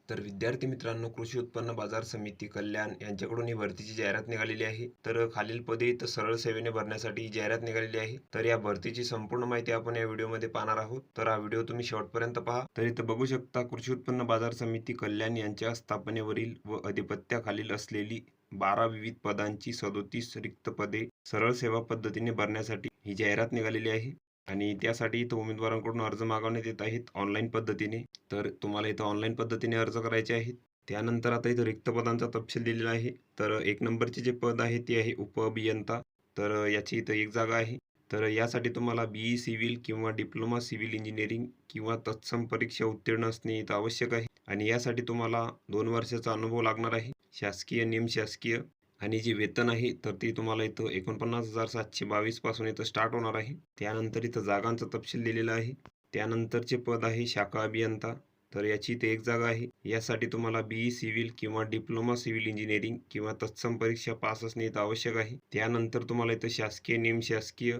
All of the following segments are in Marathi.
तर विद्यार्थी मित्रांनो, कृषी उत्पन्न बाजार समिती कल्याण यांच्याकडून ही भरतीची जाहिरात निघालेली आहे. तर खालील पदे इथं सरळ सेवेने भरण्यासाठी ही जाहिरात निघालेली आहे. तर या भरतीची संपूर्ण माहिती आपण या व्हिडिओमध्ये पाहणार आहोत. तर हा व्हिडिओ तुम्ही शेवटपर्यंत पहा. तर इथं बघू शकता, कृषी उत्पन्न बाजार समिती कल्याण यांच्या स्थापनेवरील व अधिपत्याखालील असलेली 12 विविध पदांची 37 रिक्त पदे सरळ सेवा पद्धतीने भरण्यासाठी ही जाहिरात निघालेली आहे. आणि त्यासाठी इथं उमेदवारांकडून अर्ज मागवण्यात येत आहेत ऑनलाईन पद्धतीने. तर तुम्हाला इथं ऑनलाईन पद्धतीने अर्ज करायचे आहेत. त्यानंतर आता इथं रिक्त पदांचा तपशील दिलेला आहे. तर 1 नंबरचे जे पद आहे ते आहे उपअभियंता. तर याची इथं 1 जागा आहे. तर यासाठी तुम्हाला BE सिव्हिल किंवा डिप्लोमा सिव्हिल इंजिनिअरिंग किंवा तत्सम परीक्षा उत्तीर्ण असणे इथं आवश्यक आहे. आणि यासाठी तुम्हाला 2 वर्षाचा अनुभव लागणार आहे. शासकीय, निमशासकीय आणि जे वेतन आहे तर ते तुम्हाला इथं 49,722 पासून इथं स्टार्ट होणार आहे. त्यानंतर इथं जागांचा तपशील दिलेला आहे. त्यानंतरचे पद आहे शाखा अभियंता. तर याची इथे 1 जागा आहे. यासाठी तुम्हाला BE सिव्हिल किंवा डिप्लोमा सिव्हिल इंजिनिअरिंग किंवा तत्सम परीक्षा पास असणे इथं आवश्यक आहे. त्यानंतर तुम्हाला इथं शासकीय, निमशासकीय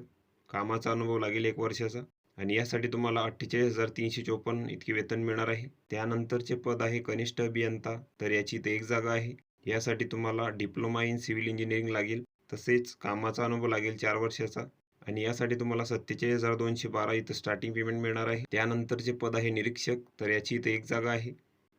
कामाचा अनुभव लागेल 1 वर्षाचा आणि यासाठी तुम्हाला 48,354 इतके वेतन मिळणार आहे. त्यानंतरचे पद आहे कनिष्ठ अभियंता. तर याची इथे 1 जागा आहे. यासाठी तुम्हाला डिप्लोमा इन सिव्हिल इंजिनिअरिंग लागेल, तसेच कामाचा अनुभव लागेल 4 वर्षाचा आणि यासाठी तुम्हाला 47,212 इथं स्टार्टिंग पेमेंट मिळणार आहे. त्यानंतरचे पद आहे निरीक्षक. तर याची इथे 1 जागा आहे.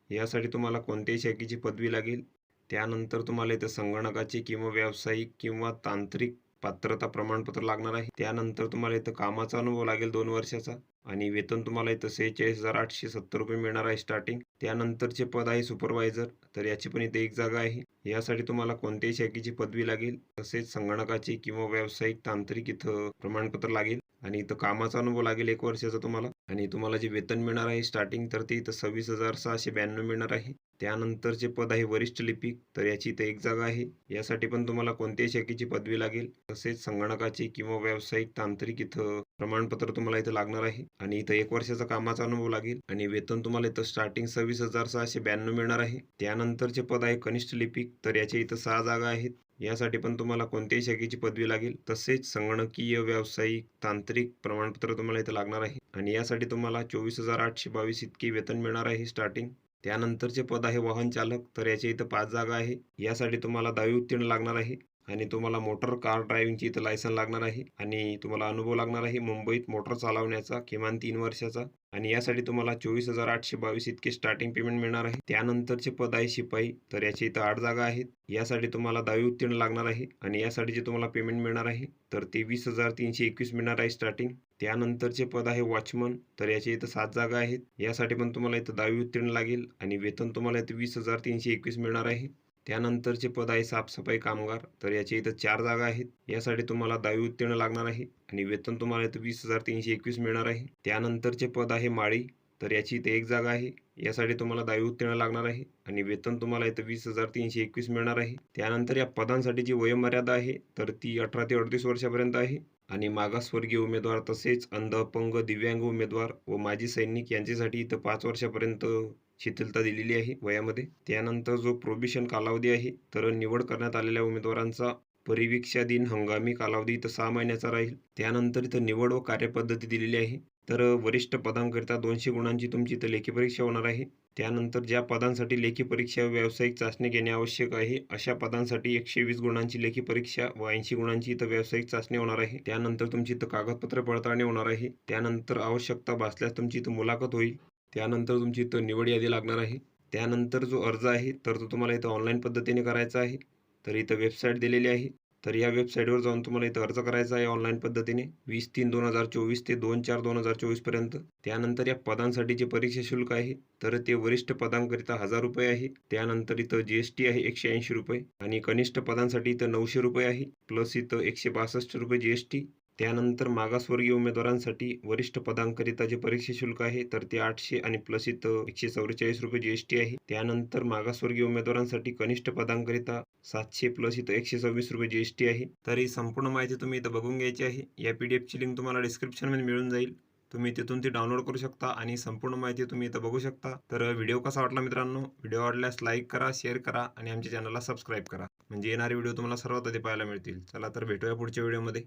यासाठी तुम्हाला कोणत्याही शाखेची पदवी लागेल. त्यानंतर तुम्हाला इथं संगणकाचे किंवा व्यावसायिक किंवा तांत्रिक पात्रता प्रमाणपत्र लागणार आहे. त्यानंतर तुम्हाला इथं कामाचा अनुभव लागेल 2 वर्षाचा आणि वेतन तुम्हाला इथं 46,870 रुपये मिळणार आहे स्टार्टिंग. त्यानंतरचे पद आहे सुपरवायझर. तर याची पण इथे 1 जागा आहे. यासाठी तुम्हाला कोणत्याही शाखेची पदवी लागेल, तसेच संगणकाचे किंवा व्यावसायिक तांत्रिक इथं प्रमाणपत्र लागेल आणि इथं कामाचा अनुभव लागेल 1 वर्षाचा तुम्हाला आणि तुम्हाला जे वेतन मिळणार आहे स्टार्टिंग तर ते इथं 26,692 मिळणार आहे. त्यानंतरचे पद आहे वरिष्ठ लिपिक. तर याची इथं 1 जागा आहे. यासाठी पण तुम्हाला कोणत्याही शाखेची पदवी लागेल, तसेच संगणकाचे किंवा व्यावसायिक तांत्रिक इथं प्रमाणपत्र तुम्हाला इथं लागणार आहे आणि इथं 1 वर्षाचा कामाचा अनुभव लागेल आणि वेतन तुम्हाला इथं स्टार्टिंग 26,692 मिळणार आहे. त्यानंतरचे पद आहे कनिष्ठ लिपिक. तर याच्या इथं 6 जागा आहेत. यासाठी पण तुम्हाला कोणत्याही शाखेची पदवी लागेल, तसेच संगणकीय, व्यावसायिक, तांत्रिक प्रमाणपत्र तुम्हाला इथं लागणार आहे आणि यासाठी तुम्हाला 24,822 इतके वेतन मिळणार आहे स्टार्टिंग. त्यानंतरचे पद आहे वाहन चालक. तर याच्या इथं 5 जागा आहे. यासाठी तुम्हाला 10वी उत्तीर्ण लागणार आहे आणि तुम्हाला मोटर कार ड्रायव्हिंगची इथं लायसन लागणार आहे आणि तुम्हाला अनुभव लागणार आहे मुंबईत मोटर चालवण्याचा किमान 3 वर्षाचा आणि यासाठी तुम्हाला 24,822 इतके स्टार्टिंग पेमेंट मिळणार आहे. त्यानंतरचे पद आहे शिपाई. तर याची इथं 8 जागा आहेत. यासाठी तुम्हाला 10वी उत्तीर्ण लागणार आहे आणि यासाठी जे तुम्हाला पेमेंट मिळणार आहे तर ते 20,321 मिळणार आहे स्टार्टिंग. त्यानंतरचे पद आहे वॉचमन. तर याच्या इथं 7 जागा आहेत. यासाठी पण तुम्हाला इथं 10वी उत्तीर्ण लागेल आणि वेतन तुम्हाला इथं 20,321 मिळणार आहे. त्यानंतरचे पद आहे साफसफाई कामगार. तर याच्या इथं 4 जागा आहेत. यासाठी तुम्हाला 10वी उत्तीर्ण लागणार आहे आणि वेतन तुम्हाला इथं 20,321 मिळणार आहे. त्यानंतरचे पद आहे माळी. तर याची इथे 1 जागा आहे. यासाठी तुम्हाला 10वी उत्तीर्ण लागणार आहे आणि वेतन तुम्हाला इथं 20,321 मिळणार आहे. त्यानंतर या पदांसाठी जी वयोमर्यादा आहे तर ती 18 ते 38 वर्षापर्यंत आहे आणि मागासवर्गीय उमेदवार, तसेच अंध, अपंग, दिव्यांग उमेदवार व माजी सैनिक यांच्यासाठी इथं 5 वर्षापर्यंत शिथिलता दिलेली आहे वयामध्ये. त्यानंतर जो प्रोबिशन कालावधी आहे तर निवड करण्यात आलेल्या उमेदवारांचा परिवीक्षाधीन हंगामी कालावधी इथं 6 महिन्याचा राहील. त्यानंतर इथं निवड व कार्यपद्धती दिलेली आहे. तर वरिष्ठ पदांकरिता 200 गुणांची तुमची इथं लेखी परीक्षा होणार आहे. त्यानंतर ज्या पदांसाठी लेखी परीक्षा व व्यावसायिक चाचणी घेणे आवश्यक आहे, अशा पदांसाठी 120 गुणांची लेखी परीक्षा व 80 गुणांची इथं व्यावसायिक चाचणी होणार आहे. त्यानंतर तुमची इथं कागदपत्र पडताळणी होणार आहे. त्यानंतर आवश्यकता भासल्यास तुमची इथं मुलाखत होईल. त्यानंतर तुमची इथं निवड यादी लागणार आहे. त्यानंतर जो अर्ज आहे तर तो तुम्हाला इथं ऑनलाईन पद्धतीने करायचा आहे. तर इथं वेबसाईट दिलेली आहे. तर या वेबसाईटवर जाऊन तुम्हाला इथं अर्ज करायचा आहे ऑनलाईन पद्धतीने 20/3/2024 ते 2/4/2024 पर्यंत. त्यानंतर या पदांसाठी जे परीक्षा शुल्क आहे तर ते वरिष्ठ पदांकरिता 1,000 रुपये आहे. त्यानंतर इथं GST आहे 180 रुपये आणि कनिष्ठ पदांसाठी इथं 900 रुपये आहे, प्लस इथं 162 रुपये GST. त्यानंतर मागासवर्गीय उमेदवारांसाठी वरिष्ठ पदांकरिता जे परीक्षा शुल्क आहे तर ते 800 आणि प्लस इथं 144 रुपये GST आहे. त्यानंतर मागासवर्गीय उमेदवारांसाठी कनिष्ठ पदांकरिता 700 प्लस इथं 126 रुपये GST आहे. तर ही संपूर्ण माहिती तुम्ही इथं बघून घ्यायची आहे. या PDFची लिंक तुम्हाला डिस्क्रिप्शनमध्ये मिळून जाईल. तुम्ही तिथून ती डाउनलोड करू शकता आणि संपूर्ण माहिती तुम्ही इथं बघू शकता. तर व्हिडिओ कसा वाटला मित्रांनो? व्हिडिओ आवडल्यास लाईक करा, शेअर करा आणि आमच्या चॅनलला सबस्क्राईब करा, म्हणजे येणारे व्हिडिओ तुम्हाला सर्वात आधी पाहायला मिळतील. चला तर भेटूया पुढच्या व्हिडिओमध्ये.